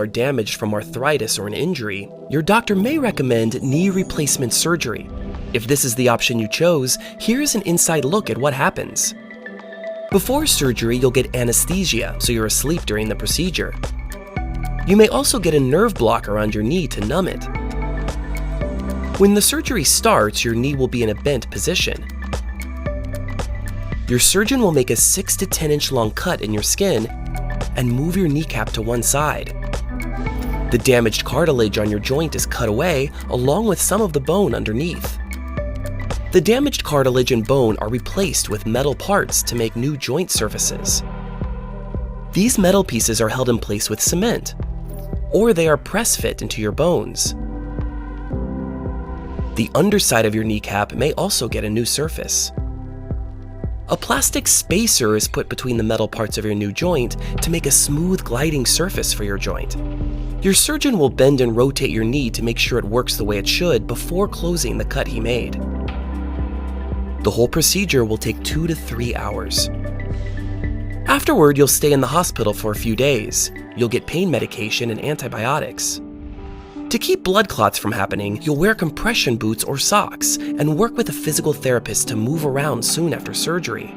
are damaged from arthritis or an injury, your doctor may recommend knee replacement surgery. If this is the option you chose, here's an inside look at what happens. Before surgery, you'll get anesthesia, so you're asleep during the procedure. You may also get a nerve block around your knee to numb it. When the surgery starts, your knee will be in a bent position. Your surgeon will make a 6 to 10 inch long cut in your skin and move your kneecap to one side. The damaged cartilage on your joint is cut away, along with some of the bone underneath. The damaged cartilage and bone are replaced with metal parts to make new joint surfaces. These metal pieces are held in place with cement, or they are press-fit into your bones. The underside of your kneecap may also get a new surface. A plastic spacer is put between the metal parts of your new joint to make a smooth gliding surface for your joint. Your surgeon will bend and rotate your knee to make sure it works the way it should before closing the cut he made. The whole procedure will take 2 to 3 hours. Afterward, you'll stay in the hospital for a few days. You'll get pain medication and antibiotics. To keep blood clots from happening, you'll wear compression boots or socks and work with a physical therapist to move around soon after surgery.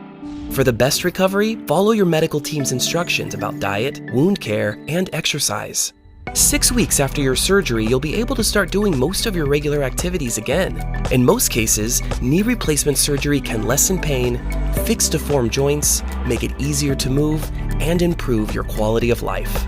For the best recovery, follow your medical team's instructions about diet, wound care, and exercise. 6 weeks after your surgery, you'll be able to start doing most of your regular activities again. In most cases, knee replacement surgery can lessen pain, fix deformed joints, make it easier to move, and improve your quality of life.